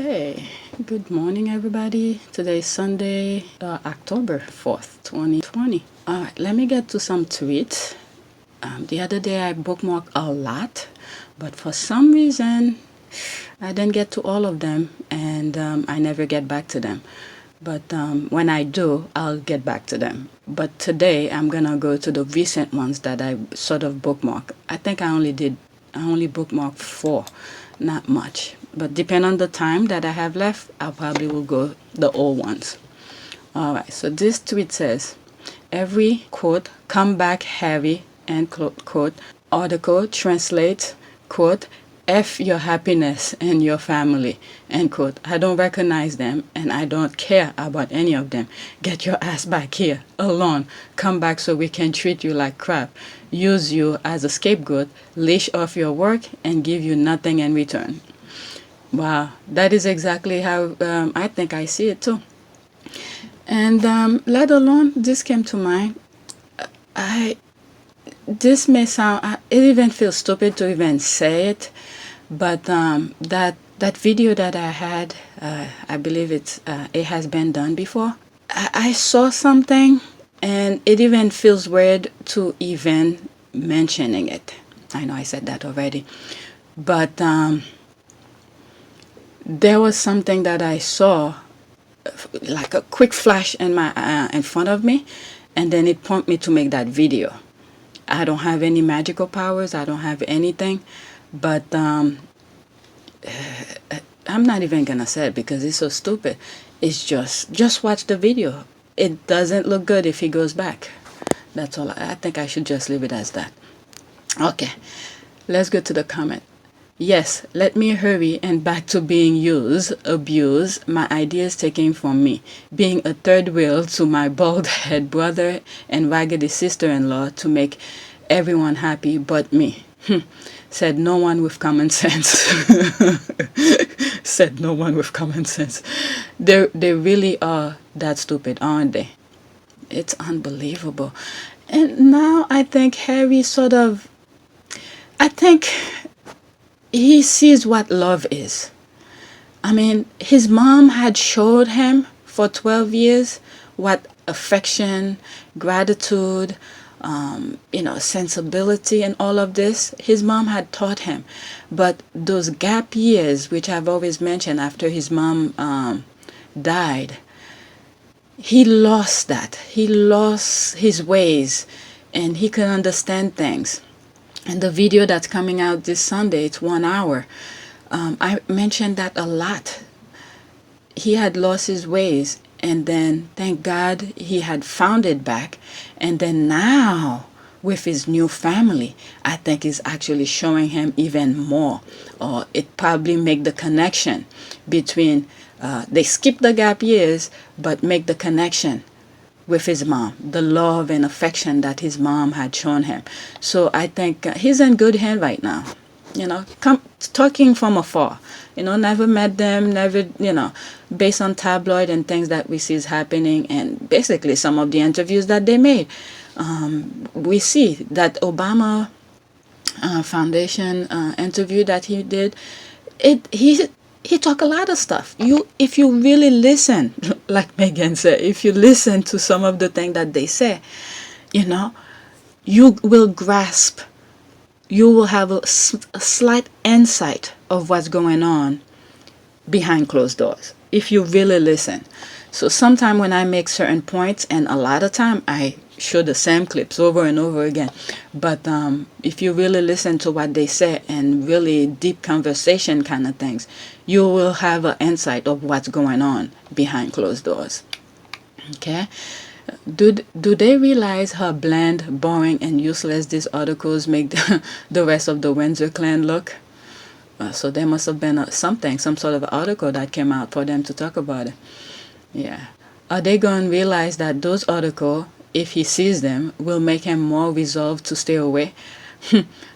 Okay, good morning, everybody. Today is Sunday, October 4th, 2020. All right, let me get to some tweets. The other day I bookmarked a lot, but for some reason I didn't get to all of them, and I never get back to them. But when I do, I'll get back to them. But today I'm gonna go to the recent ones that I sort of bookmarked. I think I only bookmarked 4, not much. But depending on the time that I have left, I probably will go the old ones. All right, so this tweet says, every quote, come back heavy, end quote, article translates, quote, F your happiness and your family, end quote. I don't recognize them and I don't care about any of them. Get your ass back here, alone. Come back so we can treat you like crap. Use you as a scapegoat, leash off your work, and give you nothing in return. Wow, that is exactly how I think I see it too. And let alone, this came to mind. This may sound, it even feels stupid to even say it, but that video that I had, I believe it has been done before. I saw something, and it even feels weird to even mentioning it. I know I said that already, but there was something that I saw, like a quick flash in front of me, and then it prompted me to make that video. I don't have any magical powers. I don't have anything, but I'm not even gonna say it because it's so stupid. It's just watch the video. It doesn't look good if he goes back. That's all. I think I should just leave it as that. Okay, let's go to the comment. Yes, let me hurry and back to being abused, my ideas taken from me, being a third wheel to my bald head brother and raggedy sister-in-law to make everyone happy but me. Said no one with common sense. Said no one with common sense. They really are that stupid, aren't they? It's unbelievable. And now I think Harry I think he sees what love is. I mean, his mom had showed him for 12 years what affection, gratitude, sensibility and all of this, his mom had taught him. But those gap years, which I've always mentioned after his mom died, he lost that. He lost his ways and he could understand things. And the video that's coming out this Sunday, it's 1 hour. I mentioned that a lot. He had lost his ways, and then thank God he had found it back. And then now, with his new family, I think is actually showing him even more. Or it probably make the connection between, they skip the gap years, but make the connection with his mom, the love and affection that his mom had shown him. So I think he's in good hand right now. Talking from afar, never met them, never, based on tabloid and things that we see is happening, and basically some of the interviews that they made. We see that Obama Foundation interview that he did, he talk a lot of stuff. If you really listen, like Meghan said, if you listen to some of the things that they say, you will grasp, you will have a slight insight of what's going on behind closed doors, if you really listen. So sometime when I make certain points, and a lot of time I show the same clips over and over again, but if you really listen to what they say and really deep conversation kind of things, you will have an insight of what's going on behind closed doors. Okay, do they realize how bland, boring, and useless these articles make the rest of the Windsor clan look? So there must have been some sort of article that came out for them to talk about it. Yeah, are they going to realize that those articles, if he sees them, will make him more resolved to stay away?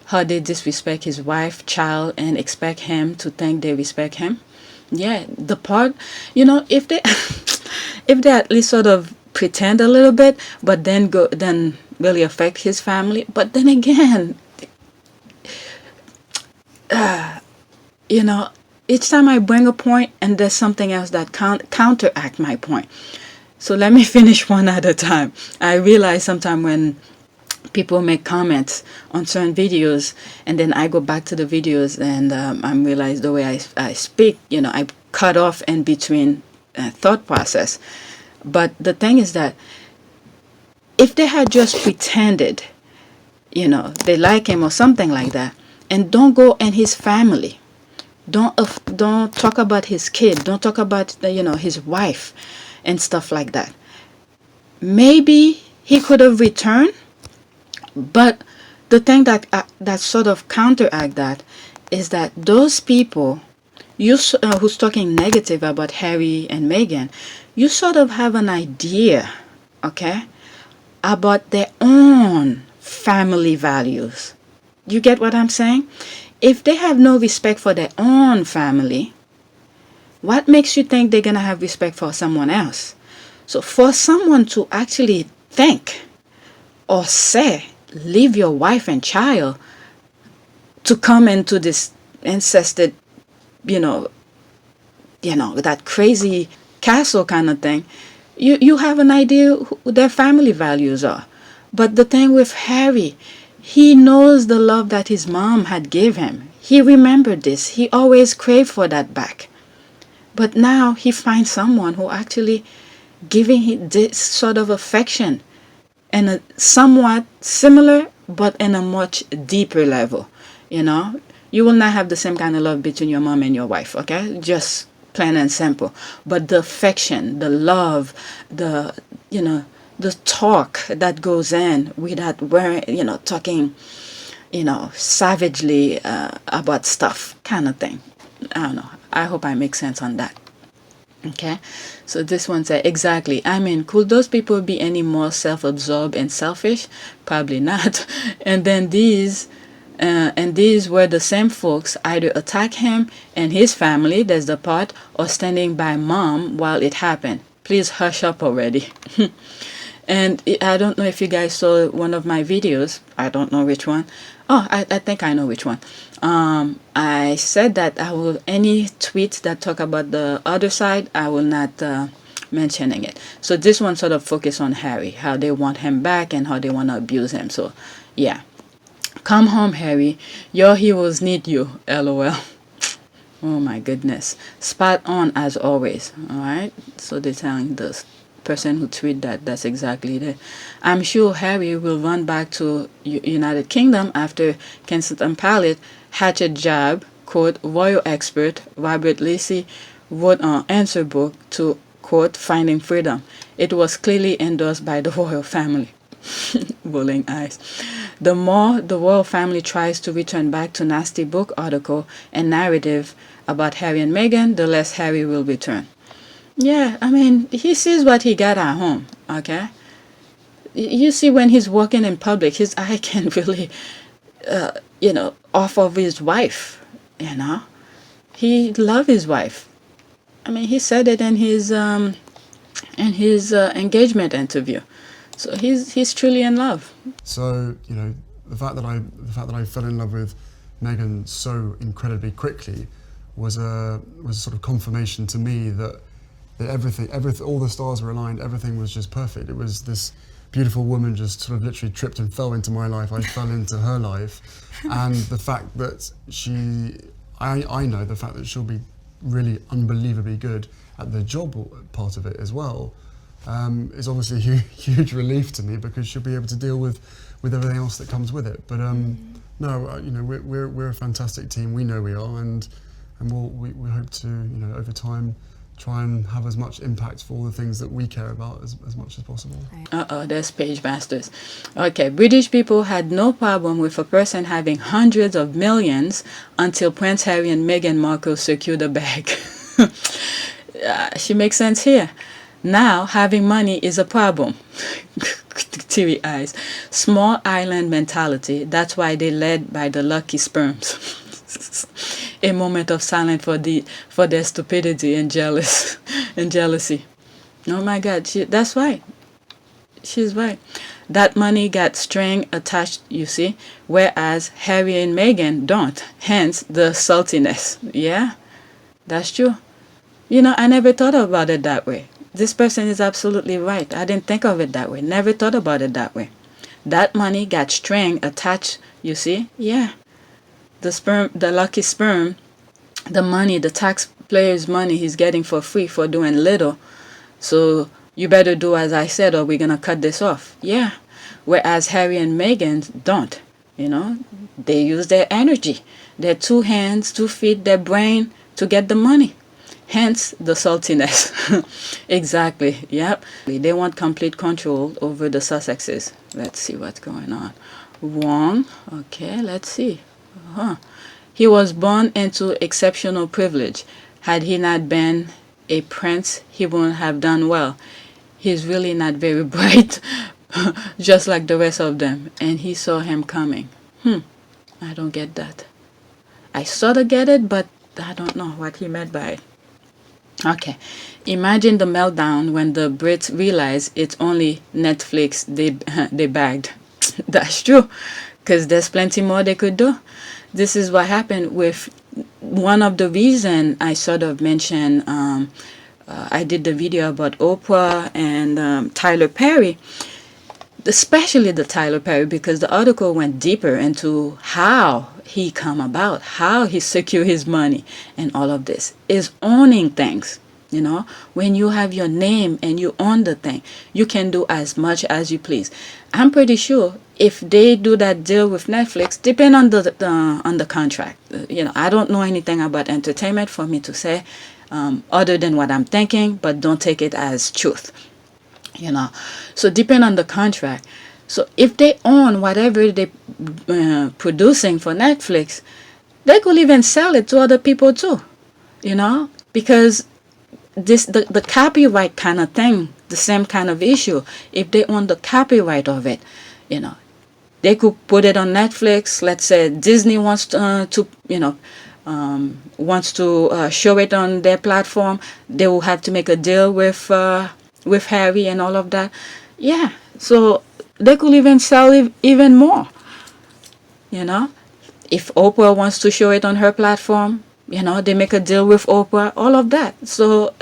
How they disrespect his wife, child, and expect him to think they respect him? Yeah, the part, if they if they at least sort of pretend a little bit, but then really affect his family. But then again, each time I bring a point and there's something else that counteract my point. So let me finish one at a time. I realize sometimes when people make comments on certain videos and then I go back to the videos and I realize the way I speak, I cut off in between thought process. But the thing is that if they had just pretended, they like him or something like that, and don't go and his family, don't talk about his kid, don't talk about his wife and stuff like that, maybe he could have returned. But the thing that sort of counteract that is that those people who's talking negative about Harry and Meghan, you sort of have an idea, okay, about their own family values. You get what I'm saying? If they have no respect for their own family, what makes you think they're going to have respect for someone else? So for someone to actually think or say, leave your wife and child to come into this ancested, that crazy castle kind of thing, you have an idea who their family values are. But the thing with Harry, he knows the love that his mom had gave him. He remembered this. He always craved for that back. But now he finds someone who actually giving him this sort of affection and a somewhat similar, but in a much deeper level. You will not have the same kind of love between your mom and your wife, okay? Just plain and simple. But the affection, the love, the talk that goes in without talking, savagely about stuff kind of thing. I don't know. I hope I make sense on that. Okay, so this one said, exactly. I mean, could those people be any more self-absorbed and selfish? Probably not. And then these were the same folks either attack him and his family, that's the part, or standing by mom while it happened. Please hush up already. And I don't know if you guys saw one of my videos. I don't know which one. Oh, I think I know which one. I said that any tweets that talk about the other side, I will not mentioning it. So this one sort of focus on Harry, how they want him back and how they want to abuse him. So yeah, come home, Harry. Your heroes need you. LOL. Oh my goodness, spot on as always. All right. So they're telling this person who tweeted that's exactly it. I'm sure Harry will run back to United Kingdom after Kensington Palace hatchet job, quote, royal expert Robert Lacey wrote an answer book to, quote, Finding Freedom. It was clearly endorsed by the royal family. Rolling eyes. The more the royal family tries to return back to nasty book article and narrative about Harry and Meghan, the less Harry will return. Yeah, I mean, he sees what he got at home, okay? You see when he's walking in public, his eye can really, off of his wife, He loved his wife. I mean, he said it in his engagement interview. So he's truly in love. So, the fact that I fell in love with Meghan so incredibly quickly was a sort of confirmation to me that everything, all the stars were aligned, everything was just perfect. It was this beautiful woman just sort of literally tripped and fell into my life. I fell into her life. And the fact that I know the fact that she'll be really unbelievably good at the job part of it as well, is obviously a huge relief to me, because she'll be able to deal with everything else that comes with it. But no, we're a fantastic team. We know we are, and we hope to, over time, try and have as much impact for all the things that we care about as much as possible. There's Page Masters. Okay, British people had no problem with a person having hundreds of millions until Prince Harry and Meghan Markle secured a bag. She makes sense here. Now, having money is a problem. Teary eyes. Small island mentality. That's why they led by the lucky sperms. A moment of silence for their stupidity and jealousy. Oh my God, that's right. She's right. That money got string attached, you see, whereas Harry and Meghan don't. Hence the saltiness. Yeah. That's true. You know, I never thought about it that way. This person is absolutely right. I didn't think of it that way. Never thought about it that way. That money got string attached, you see? Yeah. The sperm, the lucky sperm, the money, the taxpayer's money he's getting for free for doing little. So you better do as I said or we're going to cut this off. Yeah. Whereas Harry and Meghan don't, you know? They use their energy, their 2 hands, 2 feet, their brain to get the money. Hence the saltiness. Exactly. Yep. They want complete control over the Sussexes. Let's see what's going on. Wrong. Okay, let's see. He was born into exceptional privilege. Had he not been a prince, he wouldn't have done well. He's really not very bright, just like the rest of them. And he saw him coming. I don't get that. I sort of get it, but I don't know what he meant by it. Okay, imagine the meltdown when the Brits realize it's only Netflix they bagged. That's true, because there's plenty more they could do. This is what happened with one of the reason I sort of mentioned. I did the video about Oprah and Tyler Perry, especially the Tyler Perry, because the article went deeper into how he come about, how he secure his money, and all of this is owning things. You know, when you have your name and you own the thing, you can do as much as you please. I'm pretty sure if they do that deal with Netflix, depend on the contract. You know, I don't know anything about entertainment for me to say, other than what I'm thinking, but don't take it as truth. You know, so depend on the contract. So if they own whatever they producing for Netflix, they could even sell it to other people too. You know, because the copyright kind of thing, the same kind of issue. If they own the copyright of it, you know, they could put it on Netflix. Let's say Disney wants to you know, wants to show it on their platform. They will have to make a deal with Harry and all of that. Yeah, so they could even sell it even more. You know, if Oprah wants to show it on her platform, you know, they make a deal with Oprah, all of that. So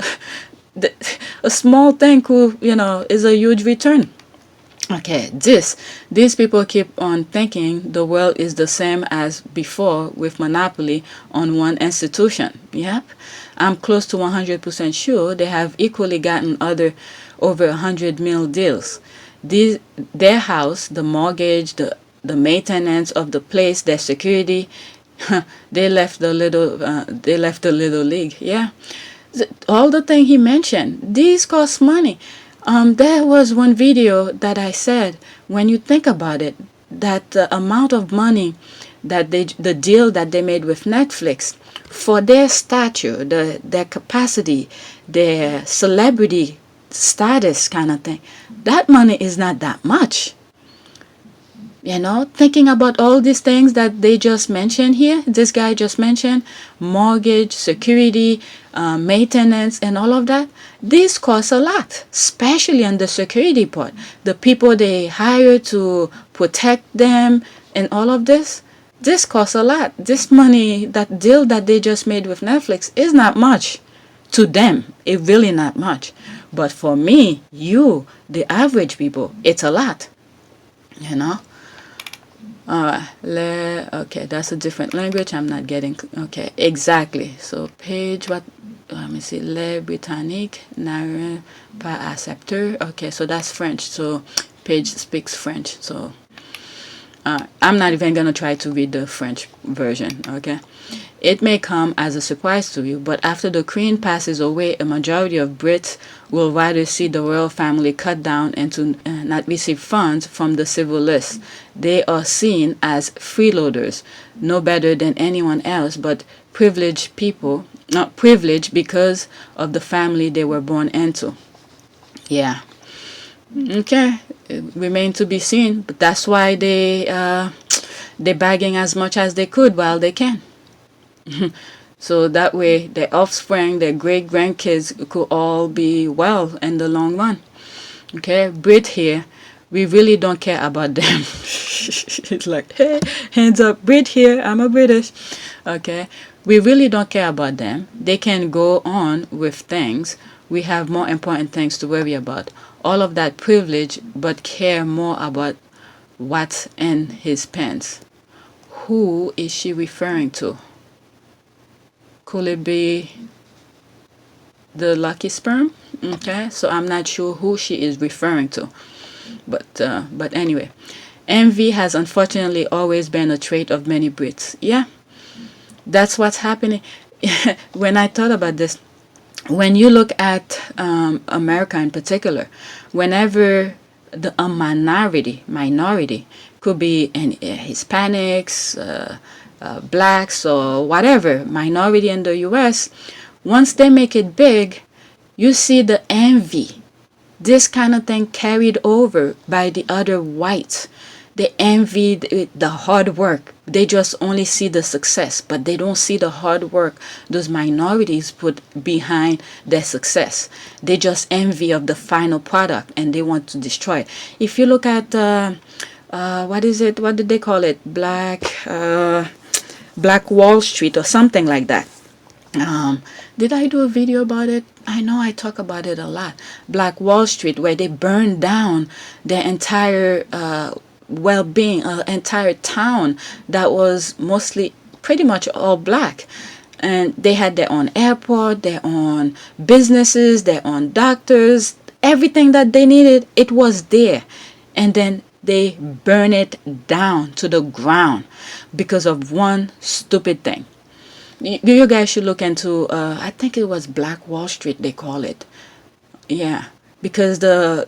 a small thing could, you know, is a huge return. Okay, these people keep on thinking the world is the same as before with monopoly on one institution. Yep, I'm close to 100% sure they have equally gotten over 100 mil deals. Their house, the mortgage, the maintenance of the place, their security, they left the little league. Yeah, all the thing he mentioned, these cost money. There was one video that I said, when you think about it, that the amount of money that the deal that they made with Netflix for their stature, their capacity, their celebrity status kind of thing, that money is not that much. You know, thinking about all these things that they just mentioned here, this guy just mentioned, mortgage, security, maintenance, and all of that, this costs a lot, especially on the security part. The people they hire to protect them and all of this costs a lot. This money, that deal that they just made with Netflix is not much. To them, it's really not much. But for me, you, the average people, it's a lot. You know? Okay, that's a different language. I'm not getting. Okay, exactly. So page what? Let me see. Le Britannique n'arrive pas accepteur. Okay, so that's French. So page speaks French. So I'm not even gonna try to read the French version. Okay. It may come as a surprise to you, but after the Queen passes away, a majority of Brits will rather see the royal family cut down and to not receive funds from the civil list. They are seen as freeloaders, no better than anyone else, but privileged people, not privileged because of the family they were born into. Yeah. Okay. It remains to be seen, but that's why they're bagging as much as they could while they can. So that way their offspring, their great grandkids could all be well in the long run. Okay, Brit here, we really don't care about them. It's like, hey, hands up, Brit here, I'm a British. Okay, We really don't care about them. They can go on with things. We have more important things to worry about. All of that privilege, but care more about what's in his pants. Who is she referring to? Could it be the lucky sperm? Okay, so I'm not sure who she is referring to. But anyway, envy has unfortunately always been a trait of many Brits. Yeah, that's what's happening. When I thought about this, when you look at America in particular, whenever a minority could be Hispanics, blacks, or whatever minority in the U.S., once they make it big, you see the envy. This kind of thing carried over by the other whites. They envy the hard work. They just only see the success, but they don't see the hard work those minorities put behind their success. They just envy of the final product and they want to destroy it. If you look at what is it? What did they call it? Black Wall Street or something like that. Did I do a video about it? I know I talk about it a lot. Black Wall Street, where they burned down their entire well-being, an entire town that was mostly pretty much all black. And they had their own airport, their own businesses, their own doctors, everything that they needed, it was there. And then they burn it down to the ground because of one stupid thing. You guys should look into, I think it was Black Wall Street, they call it. Yeah, because the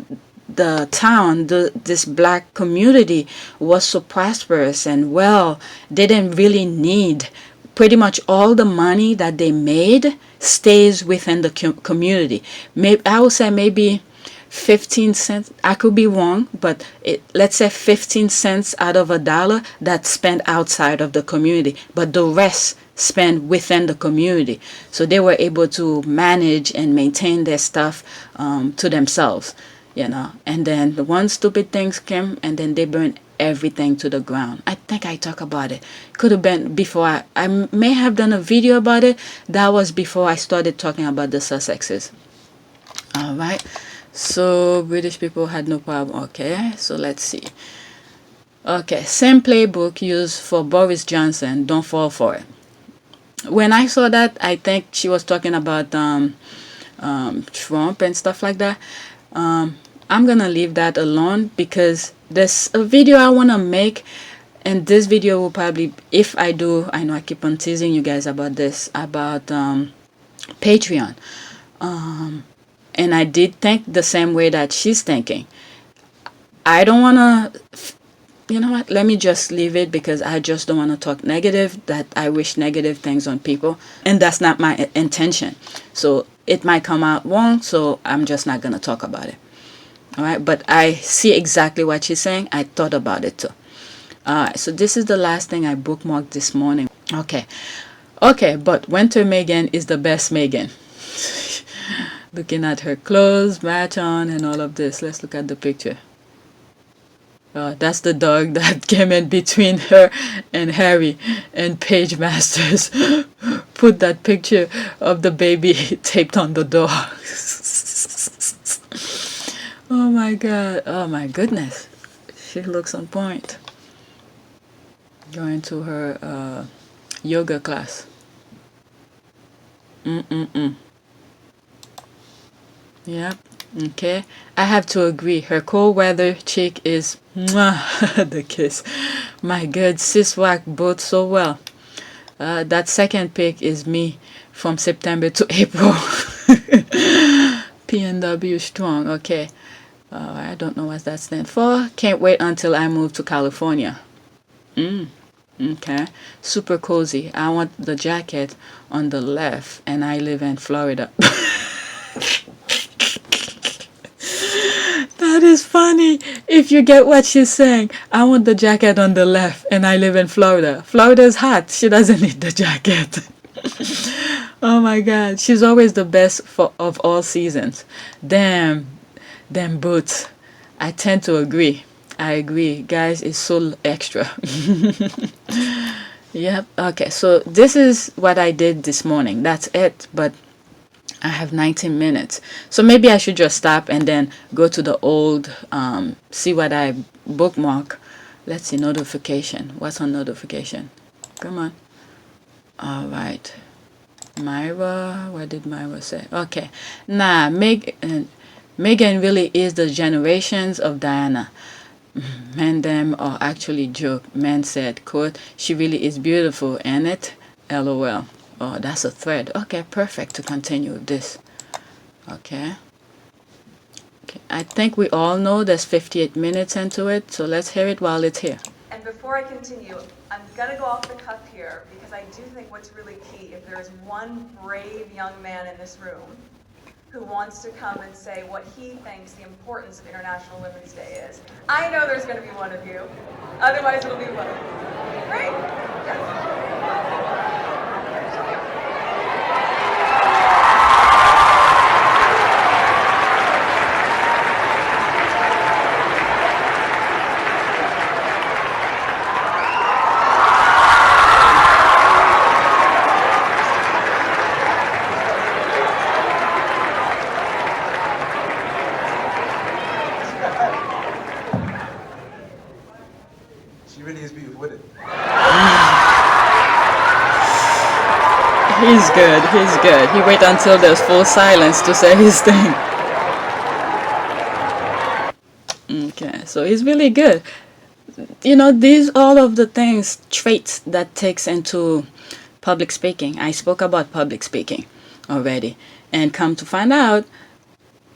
town, this black community was so prosperous and well, they didn't really need, pretty much all the money that they made stays within the community. Maybe I would say maybe 15 cents. I could be wrong, but let's say 15 cents out of $1 that's spent outside of the community, but the rest spent within the community. So they were able to manage and maintain their stuff to themselves, you know. And then the one stupid things came, and then they burned everything to the ground. I think I talked about it. Could have been before. I may have done a video about it. That was before I started talking about the Sussexes. All right. So British people had no problem. Okay, so let's see. Okay, same playbook used for Boris Johnson. Don't fall for it. When I saw that, I think she was talking about Trump and stuff like that. I'm gonna leave that alone because there's a video I wanna make, and this video will probably, if I do, I know I keep on teasing you guys about this, about Patreon. And I did think the same way that she's thinking. I don't want to, you know what, let me just leave it because I just don't want to talk negative, that I wish negative things on people. And that's not my intention. So it might come out wrong, so I'm just not going to talk about it. All right, but I see exactly what she's saying. I thought about it too. All right, so this is the last thing I bookmarked this morning. Okay, but winter Meghan is the best Meghan. Looking at her clothes, match on, and all of this. Let's look at the picture. That's the dog that came in between her and Harry, and Page Masters put that picture of the baby taped on the door. Oh my God. Oh my goodness. She looks on point. Going to her yoga class. Yep. Okay. I have to agree. Her cold weather chick is mwah, the kiss. My God, sis work both so well. That second pic is me from September to April. PNW strong. Okay. I don't know what that stands for. Can't wait until I move to California. Okay. Super cozy. I want the jacket on the left, and I live in Florida. That is funny. If you get what she's saying, I want the jacket on the left, and I live in Florida. Florida's hot. She doesn't need the jacket. Oh my God. She's always the best of all seasons. Damn boots. I tend to agree. I agree. Guys, it's so extra. Yep. Okay. So this is what I did this morning. That's it. But I have 19 minutes. So maybe I should just stop and then go to the old, see what I bookmark. Let's see, notification. What's on notification? Come on. All right. Myra, what did Myra say? Okay. Nah, Meghan really is the generations of Diana. Men them are actually joke. Men said, quote, she really is beautiful, ain't it? LOL. Oh, that's a thread. Okay, perfect to continue with this. Okay. Okay. I think we all know there's 58 minutes into it, so let's hear it while it's here. And before I continue, I'm going to go off the cuff here because I do think what's really key, if there is one brave young man in this room who wants to come and say what he thinks the importance of International Women's Day is, I know there's going to be one of you. Otherwise, it'll be one. Great. Yes. She really is beautiful, isn't it? He's good. He's good. He wait until there's full silence to say his thing. Okay, so he's really good. You know, these all of the things, traits that takes into public speaking. I spoke about public speaking already, and come to find out,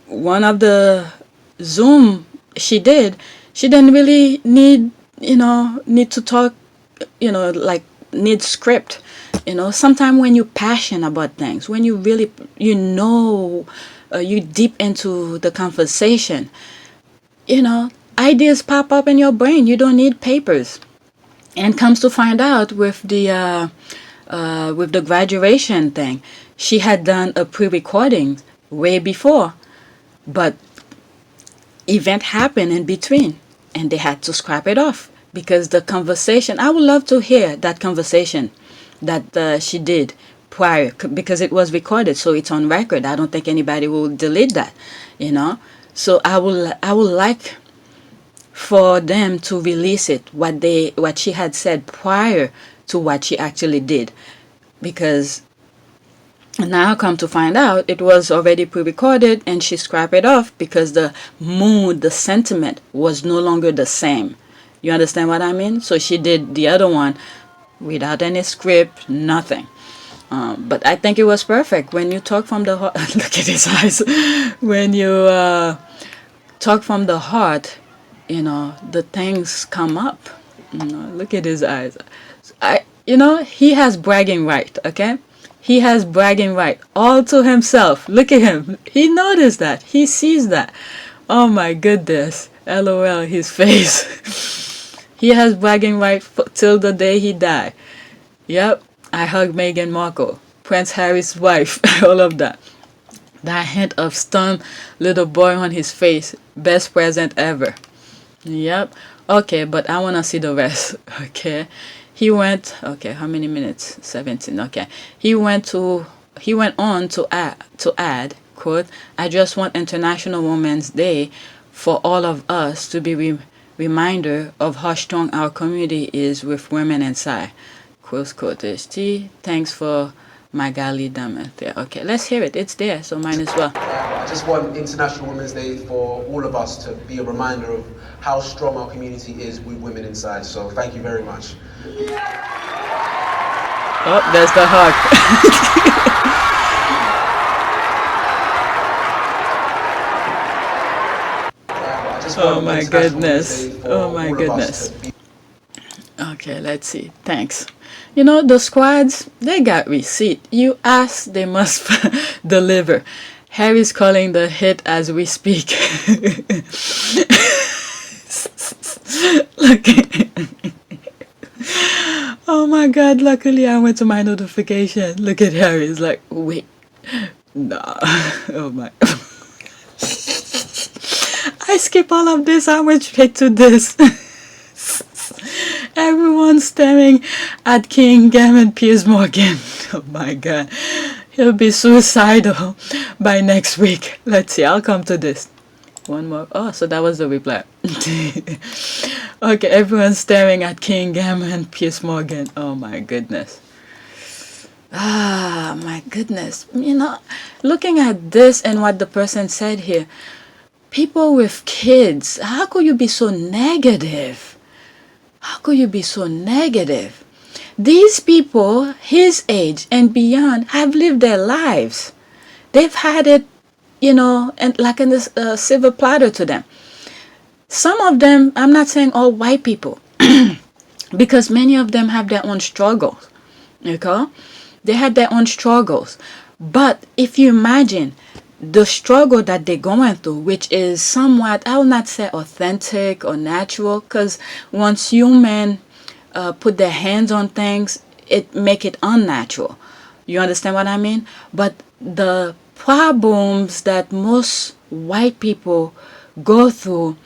one of the Zoom she didn't really need to talk, like need script. Sometimes when you're passionate about things, when you really, you deep into the conversation, ideas pop up in your brain. You don't need papers. And comes to find out with the graduation thing, she had done a pre-recording way before, but event happened in between, and they had to scrap it off because the conversation. I would love to hear that conversation that she did prior, because it was recorded, so it's on record. I don't think anybody will delete that, So I would like for them to release it, what she had said prior to what she actually did, because now come to find out it was already pre-recorded and she scrapped it off because the mood, the sentiment was no longer the same. You understand what I mean? So she did the other one without any script, nothing. But I think it was perfect. When you talk from the heart, look at his eyes. When you talk from the heart, the things come up. Look at his eyes. He has bragging right, okay? He has bragging right all to himself. Look at him. He noticed that. He sees that. Oh my goodness. LOL, his face. He has bragging right till the day he died. Yep. I hug Meghan Markle, Prince Harry's wife, all of that. That hint of stunned little boy on his face. Best present ever. Yep. Okay, but I want to see the rest. Okay. He went, okay, how many minutes? 17. Okay. He went on to add, quote, I just want International Women's Day for all of us to be reminder of how strong our community is with women inside. Close quote. Thanks for Magali Damet there. Okay, let's hear it. It's there, so might as well. I just want International Women's Day for all of us to be a reminder of how strong our community is with women inside. So thank you very much. Oh, there's the hug. Oh my goodness. Oh my goodness. Okay, let's see. Thanks. The squads, they got receipt. You ask, they must deliver. Harry's calling the hit as we speak. Look. Oh my God, luckily I went to my notification. Look at Harry. He's like, wait. Nah. Oh my. I skip all of this. I went straight to this. Everyone's staring at King Gavin Piers Morgan. Oh my God. He'll be suicidal by next week. Let's see, I'll come to this. One more. Oh, so that was the reply. Okay, everyone's staring at King Gavin Piers Morgan. Oh my goodness. Ah, my goodness. Looking at this and what the person said here, people with kids, how could you be so negative? How could you be so negative? These people, his age and beyond, have lived their lives. They've had it, and like in this silver platter to them. Some of them, I'm not saying all white people, because many of them have their own struggles. Okay? They had their own struggles. But if you imagine the struggle that they're going through, which is somewhat, I will not say authentic or natural, because once human put their hands on things, it make it unnatural. You understand what I mean? But the problems that most white people go through,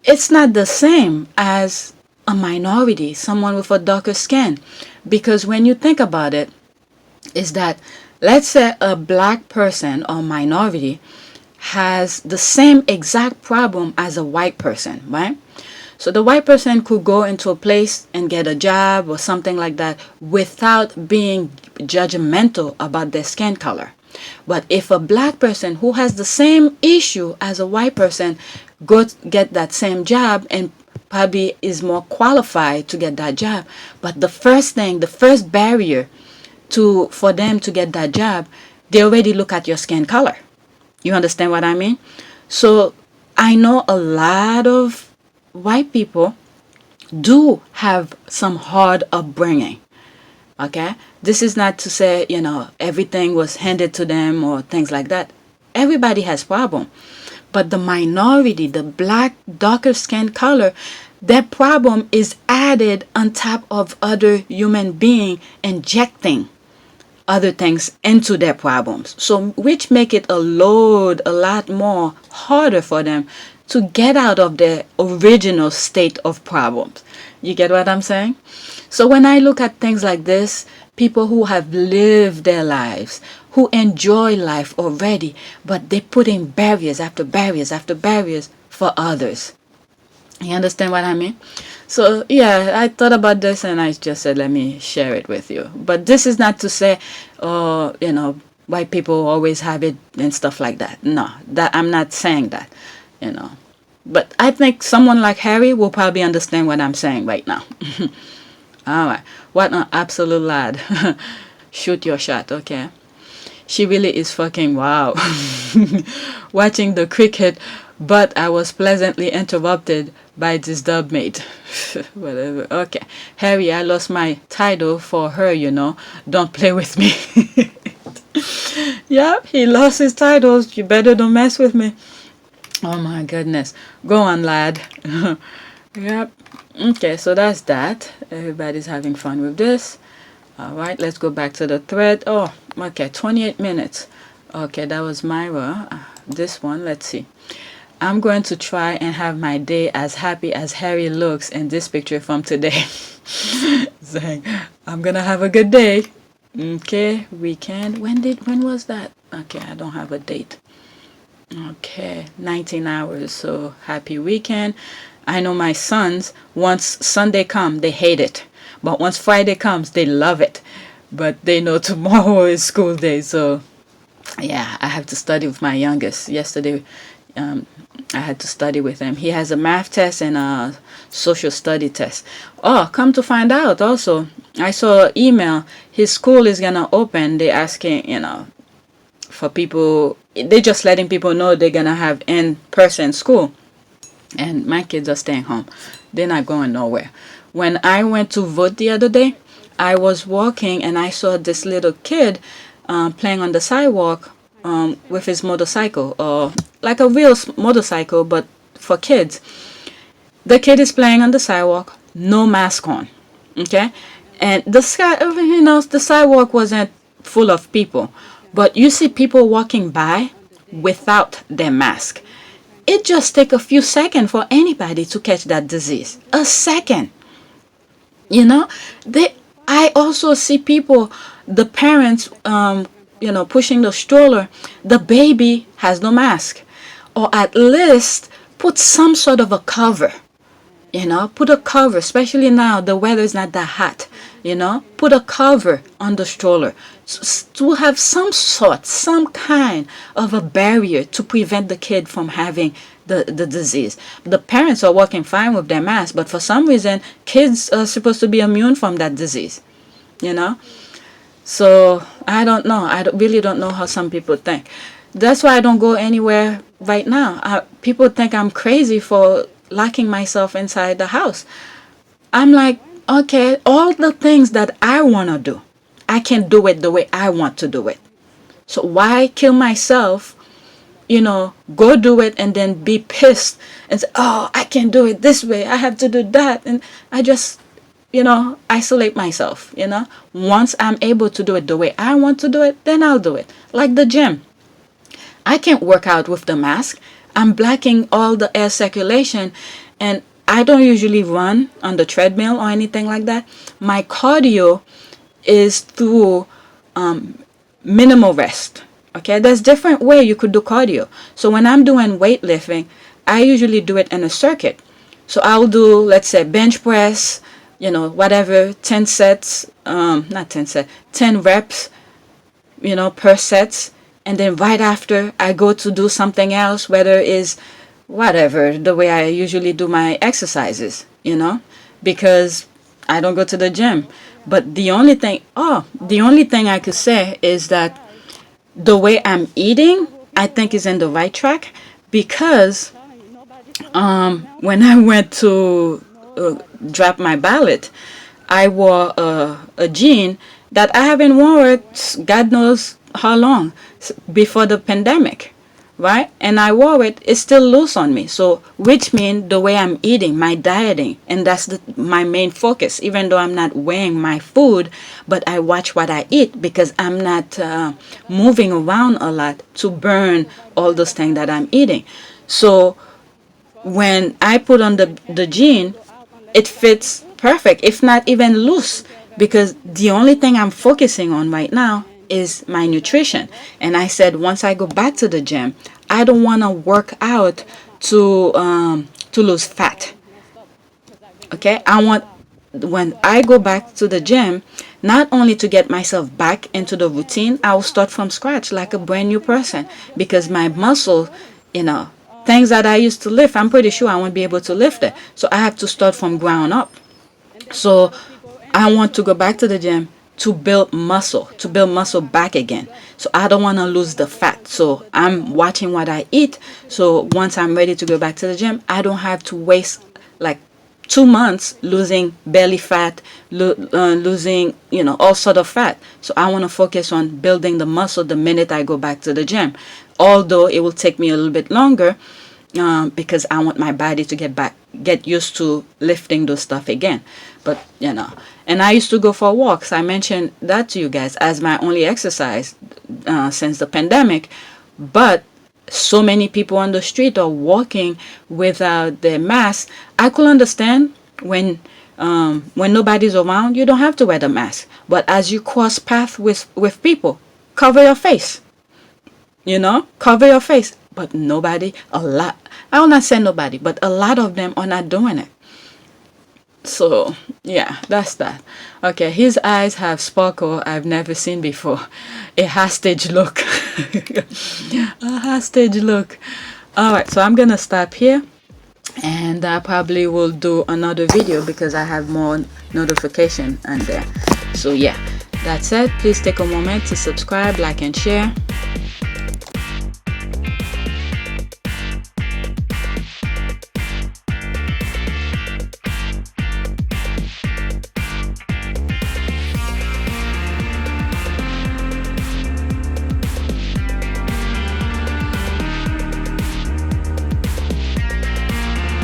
it's not the same as a minority, someone with a darker skin. Because when you think about it, is that, let's say a black person or minority has the same exact problem as a white person, right? So the white person could go into a place and get a job or something like that without being judgmental about their skin color. But if a black person who has the same issue as a white person go get that same job and probably is more qualified to get that job, but the first barrier for them to get that job, they already look at your skin color. You understand what I mean? So I know a lot of white people do have some hard upbringing. Okay? This is not to say, everything was handed to them or things like that. Everybody has problem. But the minority, the black, darker skin color, that problem is added on top of other human being injecting other things into their problems. So which make it a lot more harder for them to get out of their original state of problems. You get what I'm saying? So when I look at things like this, people who have lived their lives, who enjoy life already, but they put in barriers after barriers after barriers for others. You understand what I mean? So yeah, I thought about this and I just said, let me share it with you. But this is not to say, white people always have it and stuff like that. No, that I'm not saying that, But I think someone like Harry will probably understand what I'm saying right now. All right. What an absolute lad. Shoot your shot, okay? She really is fucking wow. Watching the cricket, but I was pleasantly interrupted by this dub mate. Whatever. Okay. Harry, I lost my title for her, Don't play with me. Yep, he lost his titles. You better don't mess with me. Oh my goodness. Go on, lad. Yep. Okay, so that's that. Everybody's having fun with this. All right, let's go back to the thread. Oh, okay, 28 minutes. Okay, that was Myra. This one, let's see. I'm going to try and have my day as happy as Harry looks in this picture from today. Saying, I'm going to have a good day. Okay, weekend. When was that? Okay, I don't have a date. Okay, 19 hours. So happy weekend. I know my sons, once Sunday come, they hate it. But once Friday comes, they love it. But they know tomorrow is school day. So yeah, I have to study with my youngest. Yesterday, I had to study with him. He has a math test and a social study test. Oh, come to find out also, I saw an email. His school is going to open. They're asking, for people, they're just letting people know they're going to have in-person school. And my kids are staying home. They're not going nowhere. When I went to vote the other day, I was walking and I saw this little kid playing on the sidewalk with his motorcycle, or like a real motorcycle, but for kids. The kid is playing on the sidewalk, no mask on, okay? And the sidewalk wasn't full of people, but you see people walking by without their mask. It just takes a few seconds for anybody to catch that disease. A second. You know, I also see people, the parents, pushing the stroller, the baby has no mask, or at least put some sort of a cover. Put a cover, especially now the weather is not that hot. Put a cover on the stroller to have some kind of a barrier to prevent the kid from having the disease. The parents are working fine with their mask, but for some reason, kids are supposed to be immune from that disease. So I don't know. Really don't know how some people think. That's why I don't go anywhere right now. People think I'm crazy for locking myself inside the house. I'm like, okay, all the things that I want to do, I can do it the way I want to do it. So why kill myself, go do it and then be pissed and say, oh, I can't do it this way, I have to do that. And I just, isolate myself. Once I'm able to do it the way I want to do it, then I'll do it. Like the gym. I can't work out with the mask. I'm blocking all the air circulation, and I don't usually run on the treadmill or anything like that. My cardio is through minimal rest. Okay, there's different way you could do cardio. So when I'm doing weightlifting, I usually do it in a circuit. So I'll do, let's say, bench press, whatever, 10 sets, not 10 sets, 10 reps, per sets. And then right after, I go to do something else, whether it's whatever, the way I usually do my exercises, because I don't go to the gym. But the only thing I could say is that the way I'm eating, I think is in the right track, because when I went to drop my ballot, I wore a jean that I haven't worn God knows how long, before the pandemic, right? And I wore it, it's still loose on me. So which means the way I'm eating, my dieting, and that's my main focus, even though I'm not weighing my food, but I watch what I eat, because I'm not moving around a lot to burn all those things that I'm eating. So when I put on the jean, it fits perfect, if not even loose, because the only thing I'm focusing on right now is my nutrition. And I said, once I go back to the gym, I don't want to work out to lose fat. Okay, I want, when I go back to the gym, not only to get myself back into the routine, I will start from scratch like a brand new person, because my muscle, things that I used to lift, I'm pretty sure I won't be able to lift it. So I have to start from ground up. So I want to go back to the gym to build muscle back again. So I don't want to lose the fat. So I'm watching what I eat. So once I'm ready to go back to the gym, I don't have to waste like 2 months losing belly fat, losing, all sort of fat. So I want to focus on building the muscle the minute I go back to the gym. Although it will take me a little bit longer, because I want my body to get used to lifting those stuff again. But, and I used to go for walks. I mentioned that to you guys as my only exercise since the pandemic. But so many people on the street are walking without their mask. I could understand when nobody's around, you don't have to wear the mask. But as you cross paths with people, cover your face. Cover your face. But nobody, I will not say nobody, but a lot of them are not doing it. So, yeah, that's that. Okay, his eyes have sparkle I've never seen before. A hostage look. A hostage look. Alright, so I'm going to stop here. And I probably will do another video because I have more notification on there. So, yeah, that's it. Please take a moment to subscribe, like, and share.